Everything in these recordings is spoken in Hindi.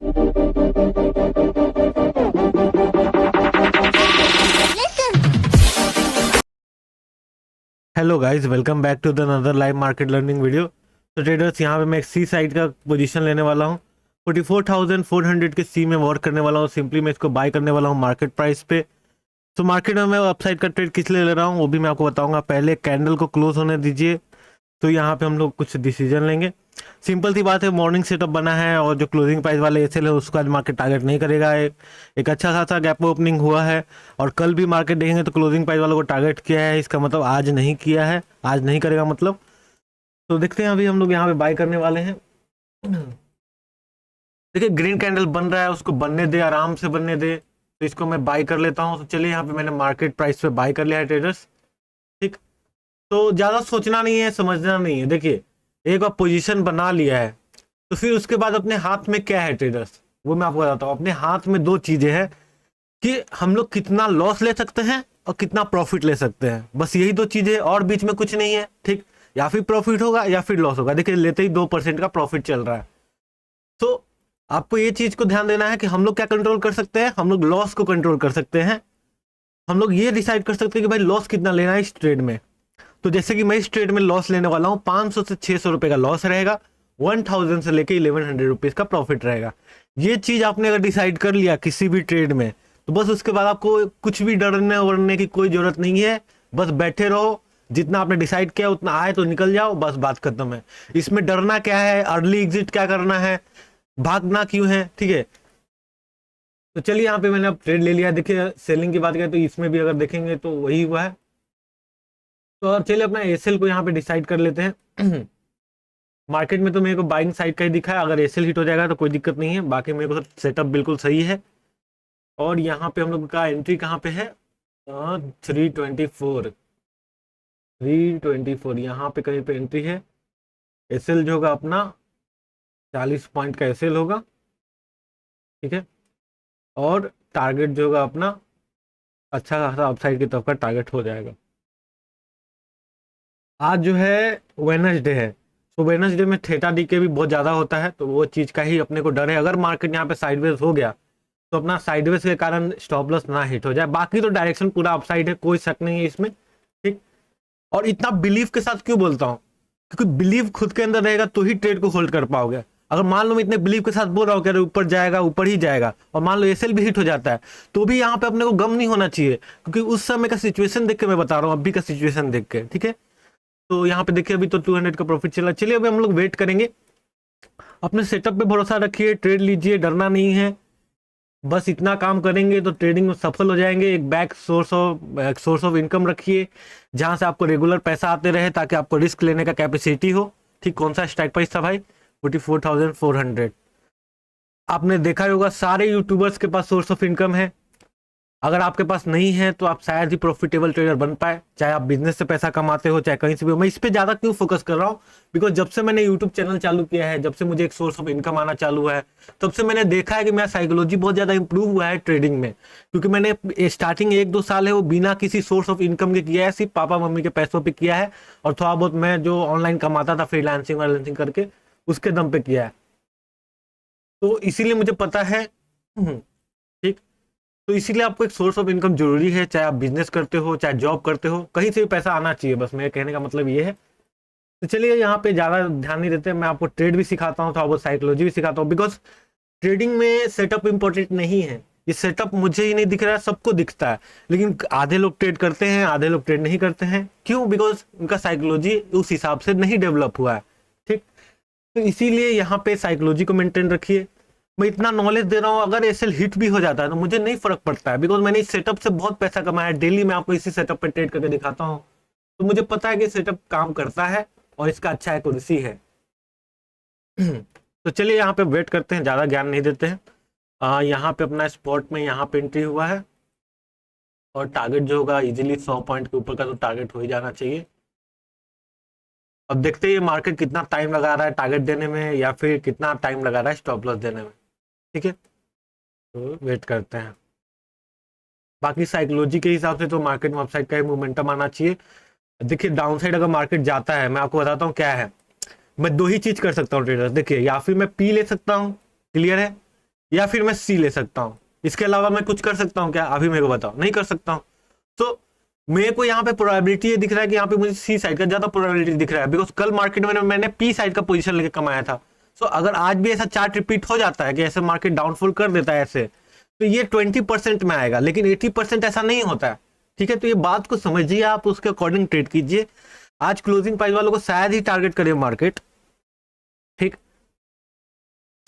Hello guys, welcome back to the another live market learning video. तो ट्रेडर्स, यहाँ पे मैं एक सी साइड का पोजीशन लेने वाला हूँ। 44,400 के सी में वर्क करने वाला हूँ। सिंपली मैं इसको बाय करने वाला हूँ मार्केट प्राइस पे। तो मार्केट में मैं अपसाइड का ट्रेड किस लिए ले रहा हूँ वो भी मैं आपको बताऊंगा। पहले कैंडल को क्लोज होने दीजिए, तो यहाँ पे हम लोग कुछ डिसीजन लेंगे। सिंपल सी बात है, मॉर्निंग सेटअप बना है और जो क्लोजिंग प्राइस वाले एसएल है उसको आज मार्केट टारगेट नहीं करेगा। एक अच्छा खासा गैप ओपनिंग हुआ है और कल भी मार्केट देखेंगे तो क्लोजिंग प्राइस वालों को टारगेट किया है। इसका मतलब आज नहीं किया है, आज नहीं करेगा मतलब। तो देखते हैं, अभी हम लोग यहाँ पे बाय करने वाले हैं। देखिए ग्रीन कैंडल बन रहा है, उसको बनने दे, आराम से बनने दे। तो इसको मैं बाय कर लेता हूँ। तो चलिए, यहाँ पे मैंने मार्केट प्राइस पे बाय कर लिया है ट्रेडर्स। ठीक, तो ज़्यादा सोचना नहीं है, समझना नहीं है। देखिए, एक बार पोजीशन बना लिया है तो फिर उसके बाद अपने हाथ में क्या है ट्रेडर्स, वो मैं आपको बताता हूँ। अपने हाथ में दो चीज़ें हैं कि हम लोग कितना लॉस ले सकते हैं और कितना प्रॉफिट ले सकते हैं। बस यही दो चीज़ें, और बीच में कुछ नहीं है। ठीक, या फिर प्रॉफिट होगा या फिर लॉस होगा। देखिए, लेते ही 2% का प्रॉफिट चल रहा है। तो आपको ये चीज़ को ध्यान देना है कि हम लोग क्या कंट्रोल कर सकते हैं। हम लोग लॉस को कंट्रोल कर सकते हैं। हम लोग ये डिसाइड कर सकते हैं कि भाई लॉस कितना लेना है इस ट्रेड में। तो जैसे कि मैं इस ट्रेड में लॉस लेने वाला हूं, 500 से 600 रुपए का लॉस रहेगा, 1000 से लेके 1100 रुपीज का प्रॉफिट रहेगा। ये चीज आपने अगर डिसाइड कर लिया किसी भी ट्रेड में, तो बस उसके बाद आपको कुछ भी डरने वरने की कोई जरूरत नहीं है। बस बैठे रहो, जितना आपने डिसाइड किया उतना आए तो निकल जाओ, बस बात खत्म है। इसमें डरना क्या है, अर्ली एग्जिट क्या करना है, भागना क्यों है। ठीक है, तो चलिए, यहाँ पे मैंने अब ट्रेड ले लिया। देखिए, सेलिंग की बात करें तो इसमें भी अगर देखेंगे तो वही हुआ है। तो अब चलिए अपना एसएल को यहाँ पे डिसाइड कर लेते हैं। मार्केट में तो मेरे को बाइंग साइड का ही दिखा है। अगर एसएल हिट हो जाएगा तो कोई दिक्कत नहीं है, बाकी मेरे को सेटअप बिल्कुल सही है। और यहाँ पे हम लोग का एंट्री कहाँ पे है, 324, 324 यहाँ पे कहीं पे एंट्री है। एसएल जो होगा अपना 40 पॉइंट का एसएल होगा। ठीक है, और टारगेट जो होगा अपना अच्छा खासा अपसाइड की तरफ का टारगेट हो जाएगा। आज जो है वेडनेसडे है, तो वेडनेसडे में थेटा डी के भी बहुत ज़्यादा होता है, तो वो चीज़ का ही अपने को डर है। अगर मार्केट यहाँ पे साइडवेज हो गया तो अपना साइडवेज के कारण स्टॉप लॉस ना हिट हो जाए। बाकी तो डायरेक्शन पूरा अपसाइड है, कोई शक नहीं है इसमें। ठीक, और इतना बिलीव के साथ क्यों बोलता हूँ, क्योंकि बिलीव खुद के अंदर रहेगा तो ही ट्रेड को होल्ड कर पाओगे। अगर मान लो मैं इतने बिलीव के साथ बोल रहा हूँ कि ऊपर जाएगा, ऊपर ही जाएगा, और मान लो एसएल भी हिट हो जाता है, तो भी यहाँ पे अपने को गम नहीं होना चाहिए, क्योंकि उस समय का सिचुएशन देख के मैं बता रहा हूँ, अभी का सिचुएशन देख के। ठीक है, तो यहाँ पे देखिए अभी तो 200 का प्रॉफिट चला। चलिए अभी हम लोग वेट करेंगे। अपने सेटअप पे भरोसा रखिए, ट्रेड लीजिए, डरना नहीं है। बस इतना काम करेंगे तो ट्रेडिंग में सफल हो जाएंगे। एक बैक सोर्स ऑफ इनकम रखिए, जहां से आपको रेगुलर पैसा आते रहे, ताकि आपको रिस्क लेने का कैपेसिटी हो। ठीक, कौन सा स्ट्राइक प्राइस था भाई, 44,400। आपने देखा ही होगा सारे यूट्यूबर्स के पास सोर्स ऑफ इनकम है। अगर आपके पास नहीं है तो आप शायद ही प्रॉफिटेबल ट्रेडर बन पाए, चाहे आप बिजनेस से पैसा कमाते हो चाहे कहीं से भी हो। मैं इस पे ज्यादा क्यों फोकस कर रहा हूँ, बिकॉज जब से मैंने यूट्यूब चैनल चालू किया है, जब से मुझे एक सोर्स ऑफ इनकम आना चालू है, तब से मैंने देखा है कि मेरा साइकोलॉजी बहुत ज्यादा इंप्रूव हुआ है ट्रेडिंग में। क्योंकि मैंने स्टार्टिंग 1-2 साल है वो बिना किसी सोर्स ऑफ इनकम के किया है, सिर्फ पापा मम्मी के पैसों पर किया है, और थोड़ा बहुत मैं जो ऑनलाइन कमाता था फ्रीलांसिंग वालेंसिंग करके, उसके दम पे किया है। तो इसीलिए मुझे पता है। ठीक, तो इसीलिए आपको एक सोर्स ऑफ इनकम जरूरी है, चाहे आप बिजनेस करते हो चाहे जॉब करते हो, कहीं से भी पैसा आना चाहिए। बस मेरे कहने का मतलब ये है। तो चलिए, यहाँ पे ज्यादा ध्यान नहीं देते, मैं आपको ट्रेड भी सिखाता हूँ, थोड़ा बहुत साइकोलॉजी भी सिखाता हूँ। बिकॉज ट्रेडिंग में सेटअप इंपॉर्टेंट नहीं है। ये सेटअप मुझे ही नहीं दिख रहा है, सबको दिखता है, लेकिन आधे लोग ट्रेड करते हैं, आधे लोग ट्रेड नहीं करते हैं। क्यों? बिकॉज उनका साइकोलॉजी उस हिसाब से नहीं डेवलप हुआ है। ठीक, तो इसीलिए यहाँ पे साइकोलॉजी को मेंटेन रखिए। मैं इतना नॉलेज दे रहा हूँ, अगर एसएल हिट भी हो जाता है तो मुझे नहीं फर्क पड़ता है, बिकॉज मैंने इस सेटअप से बहुत पैसा कमाया है। डेली मैं आपको इसी सेटअप पे ट्रेड करके दिखाता हूँ, तो मुझे पता है कि सेटअप काम करता है और इसका अच्छा एक्यूरेसी है। तो चलिए यहाँ पे वेट करते हैं, ज्यादा ज्ञान नहीं देते हैं। यहाँ पे अपना स्पॉट में यहाँ पे एंट्री हुआ है, और टारगेट जो होगा इजीली 100 पॉइंट के ऊपर का तो टारगेट हो ही जाना चाहिए। अब देखते हैं ये मार्केट कितना टाइम लगा रहा है टारगेट देने में, या फिर कितना टाइम लगा रहा है स्टॉप लॉस देने में। ठीक है, तो वेट करते हैं। बाकी साइकोलॉजी के हिसाब से तो मार्केट में अपसाइड का ही मोमेंटम आना चाहिए। देखिए, डाउनसाइड अगर मार्केट जाता है, मैं आपको बताता हूँ क्या है। मैं दो ही चीज कर सकता हूँ ट्रेडर्स। देखिए, या फिर मैं पी ले सकता हूँ, क्लियर है, या फिर मैं सी ले सकता हूँ। इसके अलावा मैं कुछ कर सकता हूँ क्या? अभी मेरे को बताओ, नहीं कर सकता हूँ। तो मेरे को यहाँ पे प्रोबेबिलिटी ये दिख रहा है कि यहाँ पे मुझे सी साइड का ज्यादा प्रोबेबिलिटी दिख रहा है, बिकॉज कल मार्केट में मैंने पी साइड का पोजीशन लेके कमाया था। सो अगर आज भी ऐसा चार्ट रिपीट हो जाता है कि ऐसे मार्केट डाउनफॉल कर देता है ऐसे, तो ये 20% में आएगा, लेकिन 80% ऐसा नहीं होता है। ठीक है, तो ये बात को समझिए, आप उसके अकॉर्डिंग ट्रेड कीजिए। आज क्लोजिंग प्राइस वालों को शायद ही टारगेट करे मार्केट, ठीक,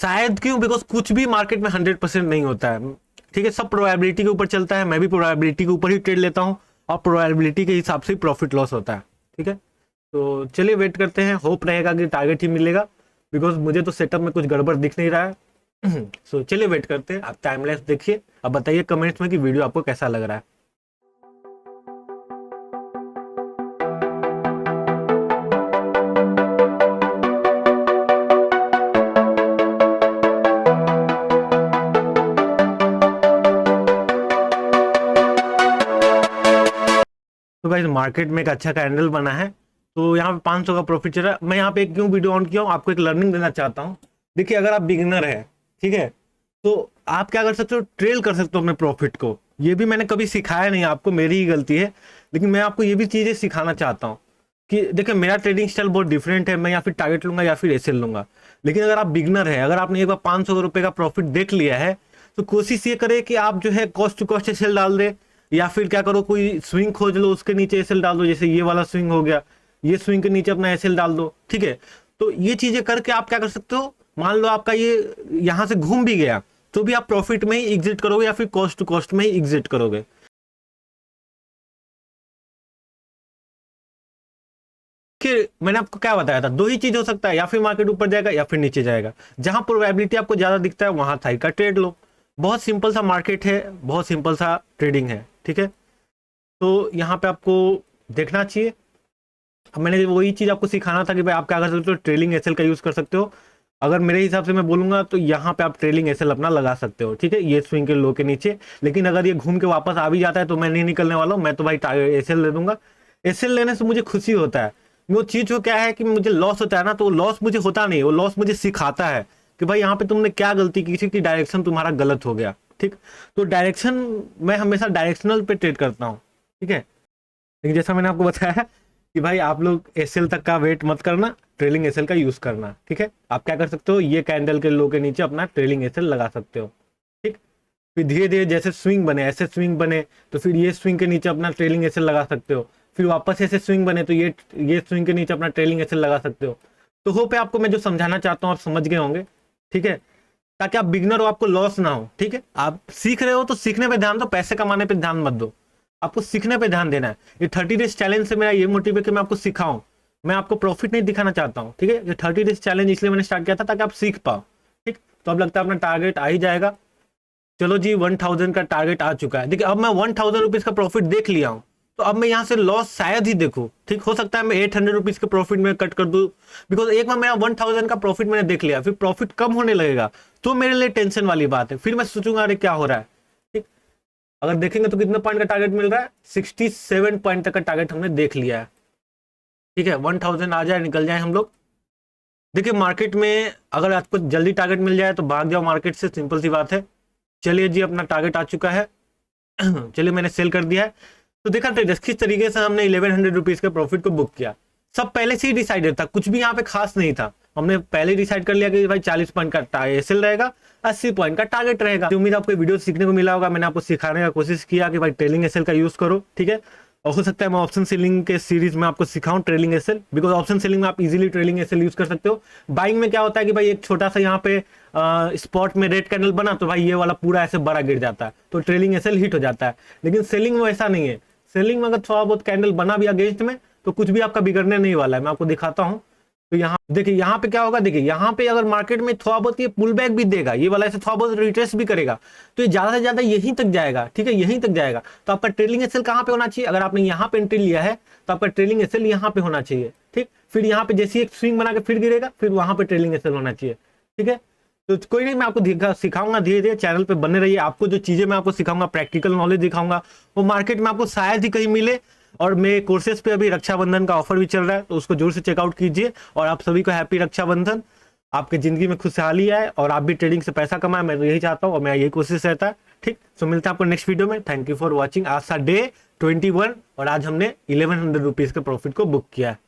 शायद। क्यों? बिकॉज कुछ भी मार्केट में 100% नहीं होता है। ठीक है, सब प्रोबेबिलिटी के ऊपर चलता है। मैं भी प्रोबेबिलिटी के ऊपर ही ट्रेड लेता हूँ और प्रोबेबिलिटी के हिसाब से प्रॉफिट लॉस होता है। ठीक है, तो चलिए वेट करते हैं, होप रहेगा कि टारगेट ही मिलेगा, बिकॉज मुझे तो सेटअप में कुछ गड़बड़ दिख नहीं रहा है। सो चलिए वेट करते हैं। आप टाइमलेस देखिए, अब बताइए कमेंट्स में कि वीडियो आपको कैसा लग रहा है। तो गाइस मार्केट में एक अच्छा कैंडल बना है, तो यहाँ पे 500 का प्रॉफिट चल रहा है। मैं यहाँ पे क्यों वीडियो ऑन किया हूँ, आपको एक लर्निंग देना चाहता हूँ। देखिए, अगर आप बिगिनर है, ठीक है, तो आप क्या कर सकते हो, ट्रेल कर सकते हो अपने प्रॉफिट को। ये भी मैंने कभी सिखाया नहीं आपको, मेरी ही गलती है, लेकिन मैं आपको ये भी चीजें सिखाना चाहता हूँ कि देखिए मेरा ट्रेडिंग स्टाइल बहुत डिफरेंट है। मैं या फिर टारगेट लूंगा या फिर एसएल लूंगा। लेकिन अगर आप बिगनर है, अगर आपने एक बार 500 रुपए का प्रॉफिट देख लिया है, तो कोशिश ये करे कि आप जो है कॉस्ट टू कॉस्ट एसएल डाल दे, या फिर क्या करो, कोई स्विंग खोज लो, उसके नीचे एसएल डाल दो। जैसे ये वाला स्विंग हो गया, ये स्विंग के नीचे अपना एसएल डाल दो। ठीक है, तो ये चीजें करके आप क्या कर सकते हो, मान लो आपका ये यहां से घूम भी गया, तो भी आप प्रॉफिट में ही एग्जिट करोगे या फिर कॉस्ट टू कॉस्ट में ही एग्जिट करोगे। कि मैंने आपको क्या बताया था, दो ही चीज हो सकता है, या फिर मार्केट ऊपर जाएगा या फिर नीचे जाएगा। जहां प्रोबेबिलिटी आपको ज्यादा दिखता है वहां साइड का ट्रेड लो। बहुत सिंपल सा मार्केट है, बहुत सिंपल सा ट्रेडिंग है। ठीक है, तो यहाँ पे आपको देखना चाहिए। अब मैंने वही चीज आपको सिखाना था कि भाई आप क्या कर सकते हो, ट्रेलिंग एसएल का यूज कर सकते हो। अगर मेरे हिसाब से मैं बोलूंगा तो यहाँ पे आप ट्रेलिंग एसएल अपना लगा सकते हो। ठीक है, ये स्विंग के लो के नीचे। लेकिन अगर ये घूम के वापस आ भी जाता है तो मैं नहीं निकलने वाला हूँ, मैं तो भाई एसएल ले दूंगा। एसएल लेने से मुझे खुशी होता है। वो चीज को क्या है कि मुझे लॉस होता है ना, तो लॉस मुझे होता नहीं, वो लॉस मुझे सिखाता है कि भाई यहाँ पे तुमने क्या गलती की थी कि डायरेक्शन तुम्हारा गलत हो गया। ठीक, तो डायरेक्शन, मैं हमेशा डायरेक्शनल पे ट्रेड करता हूँ। ठीक है, लेकिन जैसा मैंने आपको बताया कि भाई आप लोग एसएल तक का वेट मत करना, ट्रेलिंग एसएल का यूज करना। ठीक है, आप क्या कर सकते हो, ये कैंडल के लो के नीचे अपना ट्रेलिंग एसएल लगा सकते हो। ठीक, फिर धीरे धीरे जैसे स्विंग बने, ऐसे स्विंग बने, तो फिर ये स्विंग के नीचे अपना ट्रेलिंग एसएल लगा सकते हो। फिर वापस ऐसे स्विंग बने तो ये स्विंग के नीचे अपना ट्रेलिंग एसएल लगा सकते हो। तो होप है आपको मैं जो समझाना चाहता हूँ आप समझ गए होंगे। ठीक है, ताकि आप बिगनर हो, आपको लॉस ना हो। ठीक है, आप सीख रहे हो तो सीखने पे ध्यान दो, पैसे कमाने पे ध्यान मत दो, आपको सीखने पे ध्यान देना है। ये 30 डेज चैलेंज से मेरा ये मोटिव है कि मैं आपको सिखाऊं, मैं आपको प्रॉफिट नहीं दिखाना चाहता हूँ। ठीक है, ये 30 डेज चैलेंज इसलिए मैंने स्टार्ट किया था ताकि आप सीख पाओ। ठीक, तो अब लगता है अपना टारगेट आ ही जाएगा। चलो जी, 1000 का टारगेट आ चुका है। देखिए अब मैं 1000 रुपीज का प्रॉफिट देख लिया हूँ, तो अब मैं यहाँ से लॉस शायद ही देखूं। ठीक, हो सकता है मैं 800 रुपीज के प्रॉफिट में कट कर दूं, बिकॉज एक बार मेरा 1000 का प्रॉफिट मैंने देख लिया, फिर प्रॉफिट कम होने लगेगा तो मेरे लिए टेंशन वाली बात है। फिर मैं सोचूंगा अरे क्या हो रहा है। ठीक, अगर देखेंगे तो कितने पॉइंट का टारगेट मिल रहा है, 67 पॉइंट तक का टारगेट हमने देख लिया है। ठीक है, 1000 आ जाए, निकल जाए हम लोग। देखिए मार्केट में अगर आपको जल्दी टारगेट मिल जाए तो भाग जाओ मार्केट से, सिंपल सी बात है। चलिए जी, अपना टारगेट आ चुका है। चलिए मैंने सेल कर दिया है। तो देखा ट्रेडर्स किस तरीके से हमने 1100 रुपीज के प्रॉफिट को बुक किया। सब पहले से ही डिसाइडेड था, कुछ भी यहाँ पे खास नहीं था। हमने पहले डिसाइड कर लिया कि भाई 40 पॉइंट का एसएल रहेगा, 80 पॉइंट का टारगेट रहेगा। तो उम्मीद आपको वीडियो सीखने को मिला होगा। मैंने आपको सिखाने का कोशिश किया कि भाई ट्रेलिंग एसएल का यूज करो। ठीक है, और हो सकता है मैं ऑप्शन सेलिंग के सीरीज में आपको सिखाऊं trailing SL, because option selling में आप इजीली ट्रेलिंग एसएल यूज कर सकते हो। बाइंग में क्या होता है कि भाई एक छोटा सा यहाँ पे स्पॉट में रेड कैंडल बना तो भाई ये वाला पूरा ऐसे बड़ा गिर जाता है, तो ट्रेलिंग एसएल हिट हो जाता है। लेकिन सेलिंग में ऐसा नहीं है। सेलिंग में अगर थोड़ा बहुत कैंडल बना भी अगेंस्ट में तो कुछ भी आपका बिगड़ने नहीं वाला है। मैं आपको दिखाता हूँ। तो यहाँ देखिए, यहाँ पे क्या होगा, देखिए यहाँ पे अगर मार्केट में थोड़ा बहुत ये पुल बैक भी देगा, ये वाला ऐसे थोड़ा बहुत रिट्रेस भी करेगा, तो ये ज्यादा से ज्यादा यहीं तक जाएगा। ठीक है, यहीं तक जाएगा। तो आपका ट्रेलिंग एसएल कहाँ पे होना चाहिए, अगर आपने यहाँ पे एंट्री लिया है तो आपका ट्रेलिंग एसएल यहाँ पे होना चाहिए। ठीक, फिर यहाँ पे जैसे एक स्विंग बना के फिर गिरेगा, फिर वहां पे ट्रेलिंग एसएल होना चाहिए। ठीक है, तो कोई नहीं, मैं आपको सिखाऊंगा धीरे धीरे। चैनल पे बने रहिए, आपको जो चीजें मैं आपको सिखाऊंगा, प्रैक्टिकल नॉलेज दिखाऊंगा, वो मार्केट में आपको शायद ही कहीं मिले। और मेरे कोर्सेज पे अभी रक्षाबंधन का ऑफर भी चल रहा है, तो उसको जरूर से चेकआउट कीजिए। और आप सभी को हैप्पी रक्षाबंधन। आपके ज़िंदगी में खुशहाली आए और आप भी ट्रेडिंग से पैसा कमाए। मैं तो यही चाहता हूँ और मेरा यही कोशिश रहता है। ठीक, सो मिलते हैं आपको नेक्स्ट वीडियो में। Thank you for watching. आज था डे 21 और आज हमने 1100 रुपीज़ के प्रॉफिट को बुक किया है।